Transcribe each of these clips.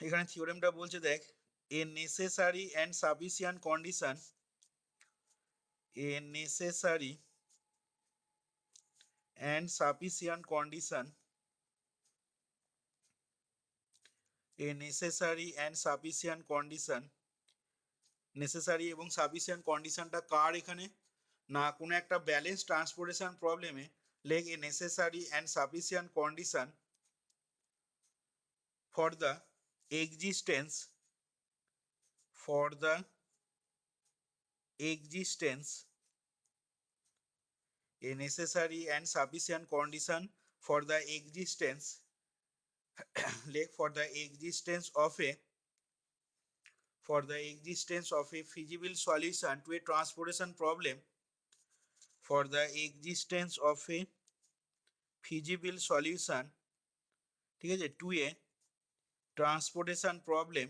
এখানে থিওরেমটা বলছে দেখ, এ necessary and sufficient condition, A necessary and sufficient condition, A necessary and sufficient condition, necessary এবং sufficient কন্ডিশনটা কার এখানে, না কোনো একটা ব্যালেন্স ট্রান্সপোর্টেশন প্রবলেমে leg A necessary and sufficient condition for the existence, for the existence, a necessary and sufficient condition for the existence, like for the existence of a, for the existence of a feasible solution to a transportation problem, for the existence of a feasible solution, ঠিক আছে, to a transportation problem,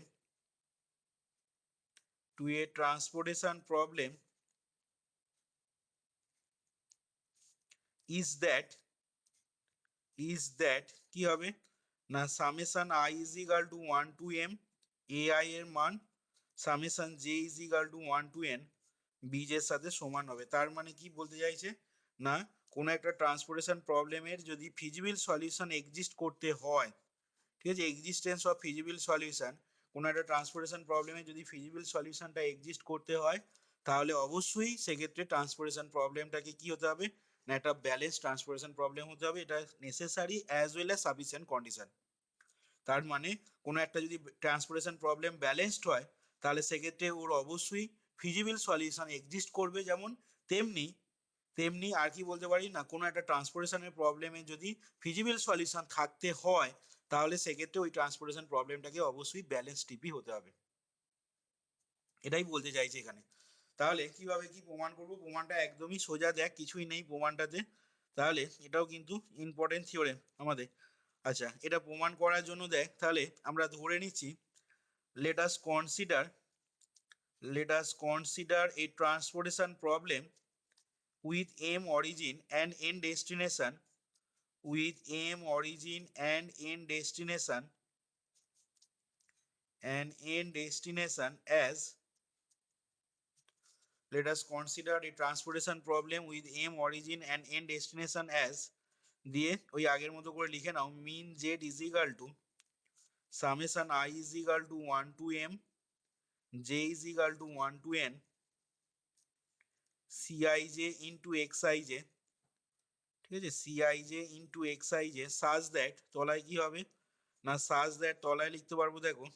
to a transportation problem is that, is that কি হবে না summation i is equal to 1 to m a i এর মান summation j is equal to 1 to n বিজের সাথে সমান হবে। তার মানে কি বলতে চাইছে না কোনো একটা ট্রান্সপোর্টেশন প্রবলেমের যদি ফিজিবল সলিউশন এক্সিস্ট করতে হয়, ঠিক আছে, এক্সিস্টেন্স অফ ফিজিবল সলিউশন, কোনো একটা ট্রান্সপোর্টেশন প্রবলেমে যদি ফিজিবল সলিউশনটা এক্সিস্ট করতে হয় তাহলে অবশ্যই সেক্ষেত্রে ট্রান্সপোর্টেশন প্রবলেমটাকে কি হতে হবে না একটা ব্যালেন্স ট্রান্সপোর্টেশন প্রবলেম হতে হবে। এটা necessary as well as sufficient condition. তার মানে কোনো একটা যদি ট্রান্সপোর্টেশন প্রবলেম ব্যালেন্সড হয় তাহলে সেক্ষেত্রে ওর অবশ্যই ফিজিবল সলিউশন এক্সিস্ট করবে, যেমন তেমনি তেমনি আর কি বলতে পারি না কোনো একটা ট্রান্সপোর্টেশনের প্রবলেমে যদি ফিজিবল সলিউশন থাকতে হয় তাহলে সেক্ষেত্রে ওই ট্রান্সপোর্টেশন প্রবলেমটাকে অবশ্যই ব্যালেন্স টিপি হতে হবে, এটাই বলতে চাইছে এখানে। তাহলে কিভাবে কি প্রমাণ করব, প্রমাণটা একদমই সোজা, দেখ কিছুই নেই প্রমাণটাতে, তাহলে এটাও কিন্তু ইম্পর্টেন্ট থিওরেম আমাদের। আচ্ছা, এটা প্রমাণ করার জন্য দেখ তাহলে আমরা ধরে নিচ্ছি, let us consider, let us consider a transportation problem with m origin and n destination, with m origin and n destination, and n destination as, let us consider a transportation problem with m origin and n destination as, দিয়ে ওই আগের মতো করে লিখে নাও, min z is equal to summation i is equal to 1 to m j is equal to 1 to n cij into xij, ঠিক আছে, cij into xij such that, তলায় কি হবে না such that তলায় লিখতে পারবো দেখো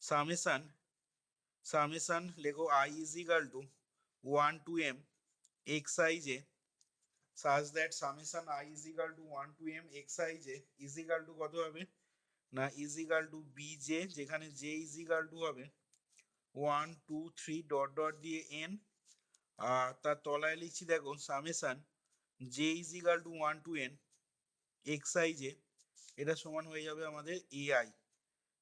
সামেশন, সামেশন লেখো i is equal to 1 to m xij such that summation I is equal to 1 to m xij is equal to কত হবে না is equal to bj, যেখানে j is equal to হবে 1 2 3 ডট ডট দিয়ে n, আর তার তলায় লিখছি দেখো summation j is equal to 1 to n xij, এটা সমান হয়ে যাবে আমাদের ai,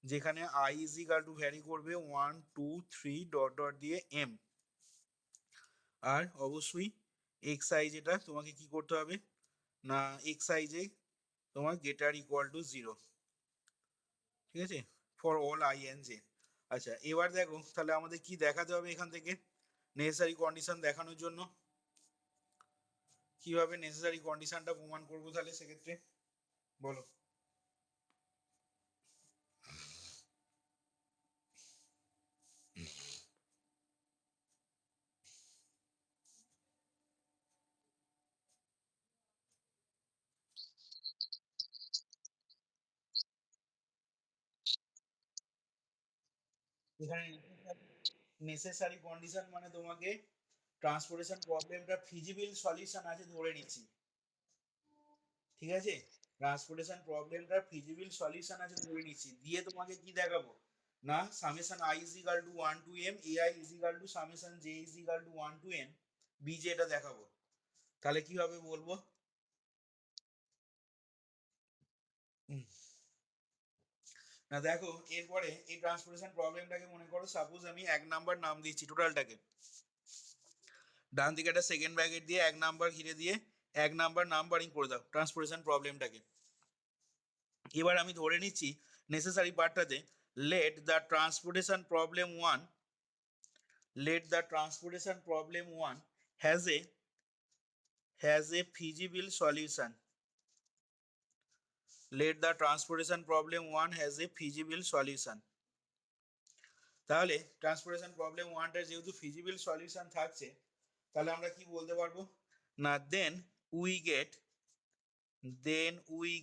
যেখানে i is equal to vary করবে 1 2 3 ডট ডট দিয়ে m, আর অবশ্যই xi যেটা তোমাকে কি করতে হবে না xi যে তোমার গ্রেটার ইকুয়াল টু 0, ঠিক আছে, for all i N J. আচ্ছা এবার দেখো তাহলে আমাদের কি দেখাতে হবে এখান থেকে নেসেসারি কন্ডিশন দেখানোর জন্য, কিভাবে নেসেসারি কন্ডিশনটা প্রমাণ করবো তাহলে সেক্ষেত্রে বলো। এখানে নেসেসারি কন্ডিশন মানে তোমাকে ট্রান্সপোর্টেশন প্রবলেমটা ফিজিবল সলিউশন আছে ধরে নিচ্ছি, ঠিক আছে, ট্রান্সপোর্টেশন প্রবলেমটা ফিজিবল সলিউশন আছে ধরে নিচ্ছি, দিয়ে তোমাকে কি দেখাবো না summation i is equal to 1 to m ai is equal to summation j is equal to 1 to n bj, এটা দেখাবো। তাহলে কিভাবে বলবো না দেখো এরপরে এই ট্রান্সপোর্টেশন প্রবলেমটাকে মনে করো সাপোজ আমি 1 নাম্বার নাম দিচ্ছি টোটালটাকে, ডান দিকে একটা সেকেন্ড ব্র্যাকেট দিয়ে 1 নাম্বার ঘিরে দিয়ে 1 নাম্বার নাম্বারিং করে দাও ট্রান্সপোর্টেশন প্রবলেমটাকে। এবার আমি ধরে নিচ্ছি necessary পার্টটাতে let the transportation problem 1 has a feasible solution. Let the transportation problem 1 has a feasible solution. তাহলে ট্রান্সপোর্টেশন প্রবলেম 1টার যেহেতু ফিজিবল সলিউশন থাকছে, তাহলে আমরা কি বলতে পারবো না উই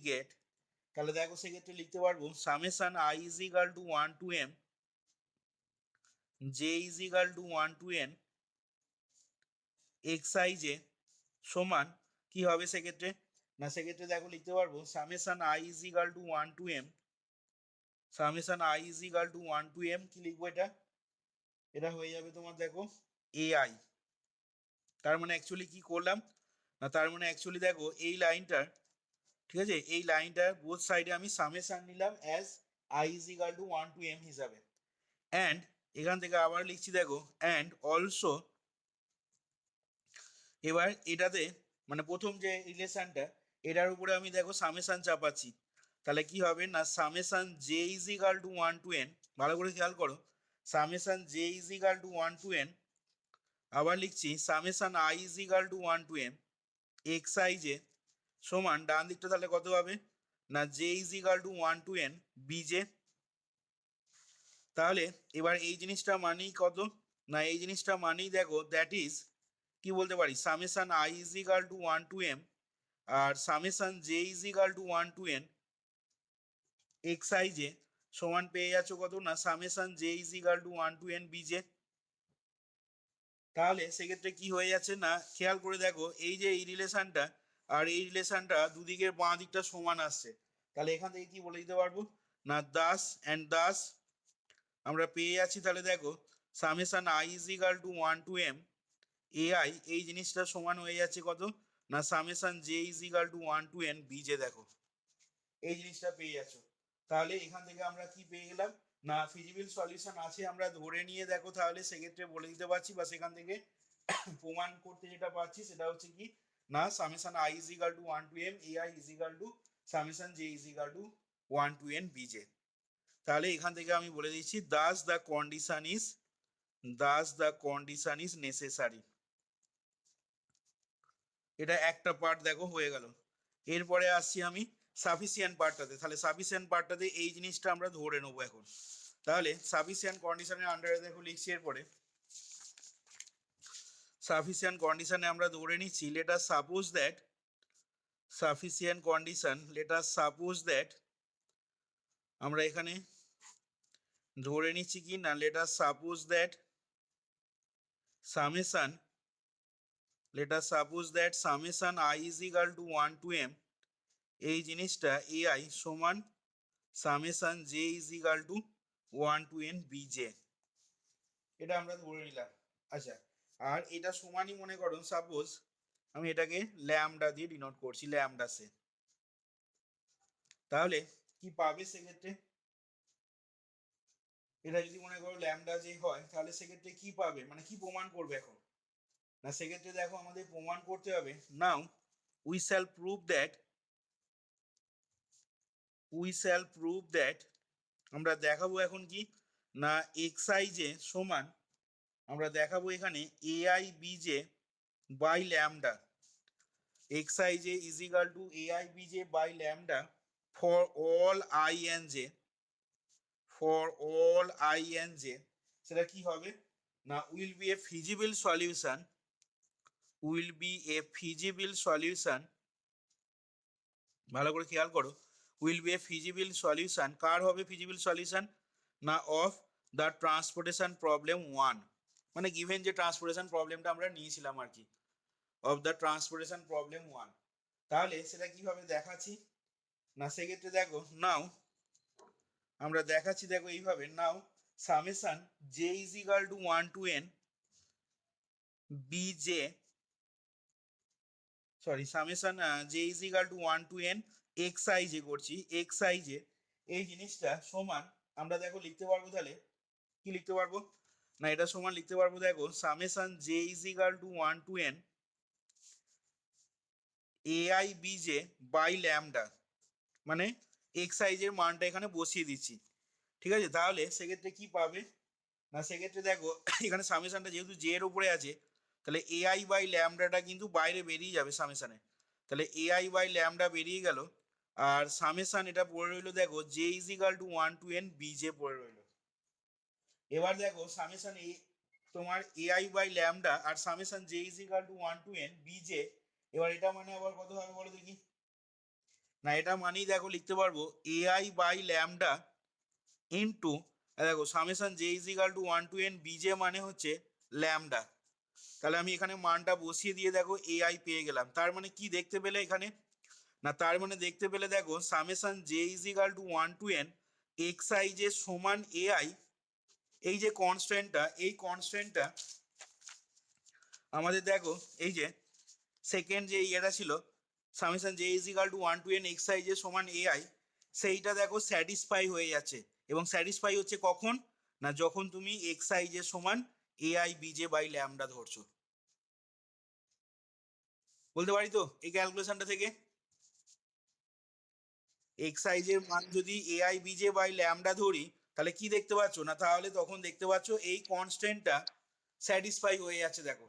গেট তাহলে দেখো সেক্ষেত্রে লিখতে পারবো summation i is equal to 1 to m j is equal to 1 to n xij সমান কি হবে সেক্ষেত্রে না সেক্ষেত্রে দেখো লিখতে পারবো summation i is equal to 1 to m কি লিখবো এটা হয়ে যাবে তোমার দেখো ai। তার মানে অ্যাকচুয়ালি কি করলাম না, তার মানে অ্যাকচুয়ালি দেখো এই লাইনটার, ঠিক আছে, এই লাইনটার বোথ সাইডে আমি সামেশন নিলাম as i is equal to 1 to m হিসাবে। অ্যান্ড এখান থেকে আবার লিখছি দেখো অ্যান্ড অলসো, এবার এটাতে মানে প্রথম যে রিলেশনটা এটার উপরে আমি দেখো সামেশন চাপাচ্ছি, তাহলে কি হবে না summation j is equal to 1 to n, ভালো করে খেয়াল করো, summation j is equal to 1 to n, আবার লিখছি summation i is equal to 1 to m x i j সমান ডান দিকটা তাহলে কত হবে না j is equal to 1 to n b j. তাহলে এবার এই জিনিসটা মানেই কত না, এই জিনিসটা মানেই দেখো দ্যাট ইজ কি বলতে পারি summation i is equal to 1 to m আর summation j is equal to 1 to n x i j সমান পেয়ে যাচ্ছ কত না summation j is equal to 1 to n b j. তাহলে সেক্ষেত্রে কি হয়ে যাচ্ছে না খেয়াল করে দেখো এই যে এই রিলেশনটা আর এই রিলেশনটা দুদিকের বাঁ দিকটা সমান আসছে, তাহলে এখান থেকে কি বলে দিতে পারবো না দাস আমরা পেয়ে যাচ্ছি তাহলে দেখো summation i is equal to 1 to m ai এই জিনিসটা সমান হয়ে যাচ্ছে কত না summation j is equal to 1 to n b j. দেখো এই জিনিসটা পেয়ে যাচ্ছ, তাহলে এখান থেকে আমরা কি পেয়ে গেলাম না ফিজিবল সলিউশন আছে আমরা ধরে নিয়ে দেখো, তাহলে সেক্ষেত্রে বলে দিতে পারছি বা সেখান থেকে প্রমাণ করতে যেটা পাচ্ছি সেটা হচ্ছে কি না summation i is equal to 1 to m ai is equal to summation j is equal to 1 to n b j. তাহলে এখান থেকে আমি বলে দিচ্ছি thus the condition is necessary, এটা একটা পার্ট দেখো হয়ে গেল। এরপরে আসছি আমি সাফিসিয়েন্ট পার্টটাতে, তাহলে সাফিসিয়েন্ট পার্টটাতে এই জিনিসটা আমরা ধরে নেবো এখন। তাহলে সাফিসিয়েন্ট কন্ডিশনের আন্ডারে দেখো লিখছি এরপরে সাফিসিয়েন্ট কন্ডিশনে আমরা ধরে নিচ্ছি লেট আস সাপোজ দ্যাট আমরা এখানে ধরে নিচ্ছি কি না let us suppose that summation i is equal to 1 to m এই জিনিসটা ai সমান summation j is equal to 1 to n bj, এটা আমরা ধরে নিলাম। আচ্ছা, আর এটা সমানই মনে করো সাপোজ আমি এটাকে ল্যামডা দিয়ে ডিনোট করছি ল্যামডা সে, তাহলে কি পাবে সেক্ষেত্রে এটা যদি মনে করো ল্যামডা যে হয় তাহলে সেক্ষেত্রে কি পাবে মানে কি প্রমাণ করবে এখন না সেক্ষেত্রে দেখো আমাদের প্রমাণ করতে হবে now we shall prove that আমরা দেখাবো এখন কি না এক্স আই জে সমান আমরা দেখাবো এখানে ai bj by lambda x i j is equal to ai bj by lambda for all i n j সেটা কি হবে না will be a feasible solution ভালো করে খেয়াল করো will be a feasible solution কার হবে ফিজিবল সলিউশন না অফ দ্য ট্রান্সপোর্টেশন প্রবলেম 1 মানে গিভেন যে ট্রান্সপোর্টেশন প্রবলেমটা আমরা নিয়েছিলাম আর কি অফ দ্য ট্রান্সপোর্টেশন প্রবলেম 1। তাহলে সেটা কিভাবে দেখাচ্ছি না সেক্ষেত্রে দেখো নাও আমরা দেখাচ্ছি দেখো এইভাবে নাও summation j is equal to 1 to n bj summation j is equal to 1 to n xij করছি xij এই জিনিসটা সমান আমরা দেখো লিখতে পারবো তাহলে কি লিখতে পারবো না এটা সমান লিখতে পারবো দেখো summation j is equal to 1 to n ai bj by lambda মানে xij এর মানটা এখানে বসিয়ে দিচ্ছি, ঠিক আছে, তাহলে সেক্ষেত্রে কি পাবে না, সেক্ষেত্রে দেখো এখানে সামেশনটা যেহেতু জে এর উপরে আছে, তাহলে এআই বাই ল্যামডাটা কিন্তু বাইরে বেরিয়ে যাবে সামেশানে। তাহলে এআই বাই ল্যামডা বেরিয়ে গেল, আর সামেশান এটা পড়ে রইলো দেখো j is equal to 1 to n b j পড়ে রইলো। এবার দেখো সামেশান এ তোমার এআই বাই ল্যামডা আর summation j is equal to 1 to n b j. এবার এটা মানে আবার কত হবে বলো দেখি, না এটা মানেই দেখো লিখতে পারবো এআই বাই ল্যামডা ইন্টু, দেখো summation j is equal to 1 to n b j মানে হচ্ছে ল্যামডা। তাহলে আমি এখানে মানটা বসিয়ে দিয়ে দেখো এআই পেয়ে গেলাম। তার মানে কি দেখতে পেলে এখানে, না তার মানে দেখতে পেলে দেখো summation j is equal to 1 to n x I যে সমান এআই, এই যে কনস্ট্যান্টটা, এই কনস্ট্যান্টটা আমাদের দেখো এই যে সেকেন্ড যে ইয়েটা ছিল summation j is equal to 1 to n x I যে সমান এআই, সেইটা দেখো স্যাটিসফাই হয়ে যাচ্ছে। এবং স্যাটিসফাই হচ্ছে কখন, না যখন তুমি এক্স আই যে সমান এআই বিজে বাই ল্যামডা ধরছো। বলতে পারি তো এই ক্যালকুলেশনটা থেকে এক্স আই এর মান যদি এআই বিজে বাই ল্যামডা ধরি, তাহলে কি দেখতে পাচ্ছ, না তাহলে তখন দেখতে পাচ্ছ এই কনস্ট্যান্টটা স্যাটিসফাই হয়ে যাচ্ছে দেখো।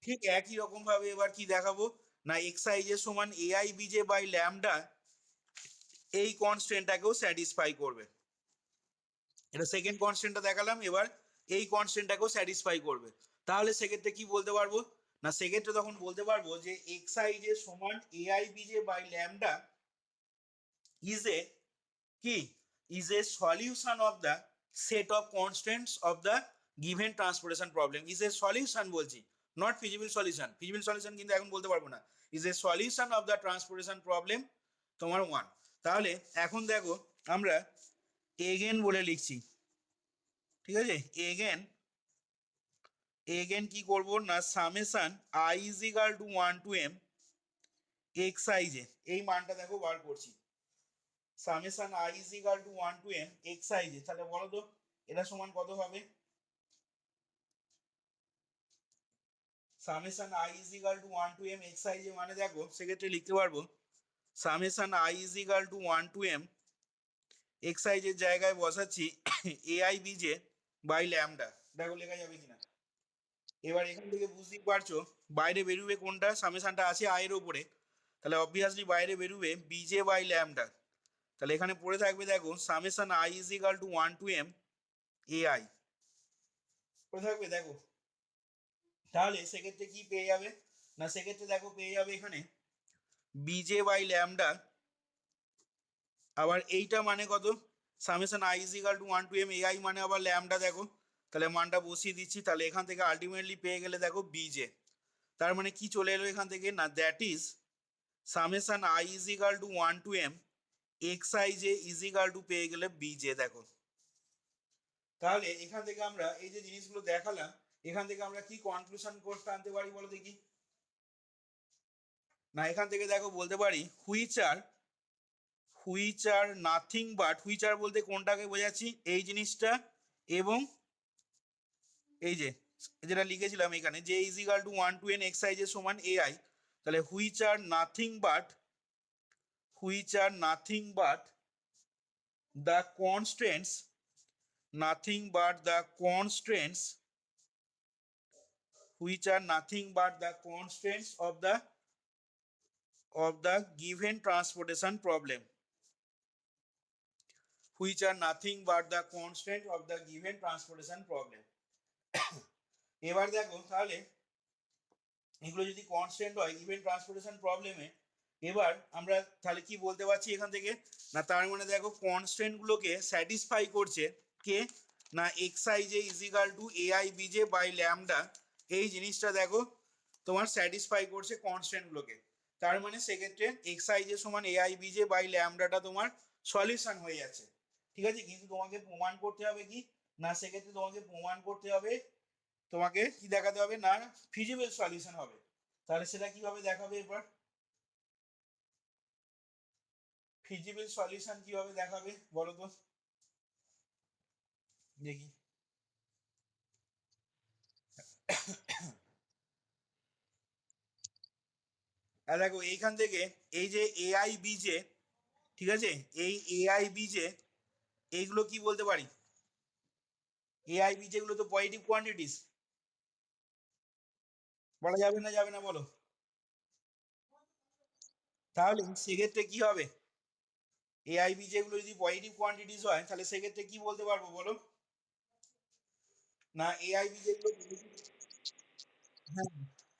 ঠিক একই রকম ভাবে এবার কি দেখাবো, না এক্স আই যে সমান এআই বিজে বাই ল্যামডা এই কনস্ট্যান্টটাকেও স্যাটিসফাই করবে। এটা সেকেন্ড কনস্ট্যান্টটা দেখালাম, এবার এই কনস্ট্যান্টটাকেও স্যাটিসফাই করবে। তাহলে সেক্ষেত্রে কি বলতে পারবো, না সেক্ষেত্রে তখন বলতে পারবো যে এক্স আই যে সমান AI b j by lambda is a কি, is a solution of the set of constants of the given transportation problem. Is a solution বলছি, not feasible solution. Feasible solution কিন্তু এখন বলতে পারবো না। Is a solution of the transportation problem তোমার 1। তাহলে এখন দেখো আমরা এগেন বলে লিখছি, ঠিক আছে, এগেন এগেন কি করব, না summation i is equal to 1 to m x i J, এই মানটা দেখো বার করছি। Summation i is equal to 1 to m x i J, তাহলে বলো তো এটা সমান কত হবে। Summation i is equal to 1 to m x i J মানে দেখো সেক্ষেত্রে লিখতে পারবো summation i is equal to 1 to m x I জের জায়গায় বসাচ্ছি এআই বিজে বাই ল্যামডা, দেখো লেখা যাবে কিনা। এবার এখান থেকে বুঝতেই পারছো বাইরে বেরোবে কোনটা, সামেশনটা আছে আই এর উপরে, তাহলে অবভিয়াসলি বাইরে বেরোবে বিজে বাই ল্যামডা। তাহলে এখানে পড়ে থাকবে দেখো summation i is equal to 1 to m AI পড়ে থাকবে দেখো। তাহলে সেক্ষেত্রে কি পেয়ে যাবে, না সেক্ষেত্রে দেখো পেয়ে যাবে এখানে বিজে বাই ল্যামডা, আবার এইটা মানে কত, summation i is equal to 1 to m AI মানে আবার ল্যামডা দেখো। তাহলে মানটা বসিয়ে দিচ্ছি, তাহলে এখান থেকে আলটিমেটলি পেয়ে গেলে দেখো বিজে। তার মানে কি চলে এলো এখান থেকে, না that is summation i is equal to 1 to m x i j is equal two পেয়ে গেলে বিজে দেখো। তাহলে এখান থেকে আমরা এই যে জিনিসগুলো দেখালাম, এখান থেকে আমরা কি কনক্লুশন করতে আনতে পারি বলো দেখি। না এখান থেকে দেখো বলতে পারি which are nothing but, which are বলতে কোনটাকে বোঝাচ্ছি, এই জিনিসটা এবং এই যে যেটা লিখেছিলাম এখানে যে is equal to 1 to n x I যে সমান এআই, তাহলে which are nothing but the constants, nothing but the constants, which are nothing but the constants of the given transportation problem, which are nothing but the constant of the given transportation problem. এবার দেখো তাহলে এগুলো যদি constant হয় given transportation প্রবলেমে, এবার আমরা তাহলে কি বলতে পারছি এখান থেকে, না তার মানে দেখো কনস্ট্যান্ট গুলোকে স্যাটিসফাই করছে কে, না x i j is equal to a i b j by lambda, এই জিনিসটা দেখো তোমার স্যাটিসফাই করছে কনস্ট্যান্ট গুলোকে। তার মানে সেক্ষেত্রে এক্স আই জে সমান এআই বিজে বাই ল্যামডাটা তোমার সলিউশন হয়ে যাচ্ছে। ঠিক আছে, কিন্তু তোমাকে প্রমাণ করতে হবে কি, না সেক্ষেত্রে তোমাকে প্রমাণ করতে হবে, তোমাকে কি দেখাতে হবে, না ফিজিবল সলিউশন হবে। তাহলে সেটা কিভাবে দেখাবে এবার, ফিজিবল সলিউশন কিভাবে দেখাবে বলো তো দেখি। দেখো এইখান থেকে এই যে এআই বিজে, ঠিক আছে, এই এআই বিজে এইগুলো কি বলতে পারি, এআই বিজে গুলো তো পজিটিভ কোয়ান্টিটিস, বলা যাবে না যাবে না বলো? তাহলে সেক্ষেত্রে কি হবে, এআই বিজে গুলো যদি পজিটিভ কোয়ান্টিটিস হয় তাহলে সেক্ষেত্রে কি বলতে পারবো বলো? না এআই বিজে গুলো, হ্যাঁ,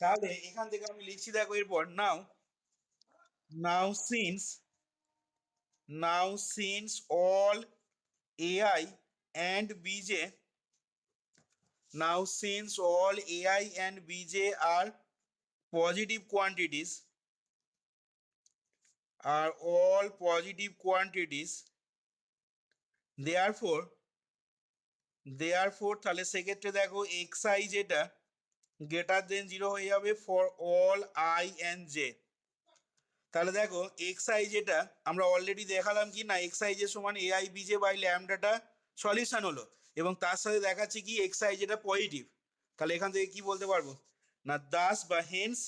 তাহলে এখান থেকে আমি লিখছি দেখো এরপর, নাও নাও since all AI and BJ, now since all AI and BJ are positive quantities, are all positive quantities, therefore তাহলে সেক্ষেত্রে দেখো xi যেটা গ্রেটার দেন 0 হয়ে যাবে for all i and j। তাহলে দেখো xi যেটা আমরা অলরেডি দেখালাম কি না, xi যে সমান ai bj বাই ল্যামডাটা সলিউশন হলো, এবং তার সাথে দেখাচ্ছি কি xi যেটা পজিটিভ। তাহলে এখান থেকে কি বলতে পারবো না, দাস বা হেন্স,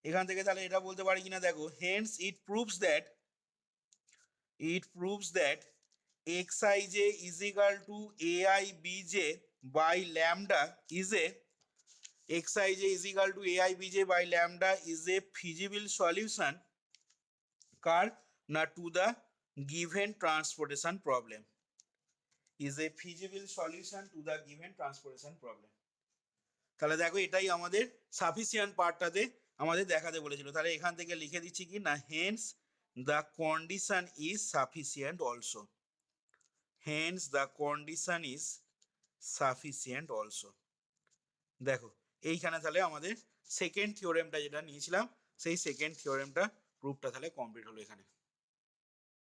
এখান থেকে তাহলে এটা বলতে পারি কিনা দেখো, Haynes it proves that xij is equal to ai bj by lambda is a xij is equal to ai bj by lambda is a feasible solution কার না to the given transportation problem, is a feasible solution to the given transportation problem। তাহলে দেখো এটাই আমাদের sufficient পার্টটাতে আমাদের দেখাতে বলেছিল, তাহলে এখান থেকে লিখে দিচ্ছি কি না, hence the condition is sufficient also, hence the condition is sufficient also. দেখো এইখানে তাহলে আমাদের সেকেন্ড থিওরেমটা যেটা নিয়েছিলাম সেই সেকেন্ড থিওরেমটা প্রুফটা তাহলে কমপ্লিট হলো এখানে।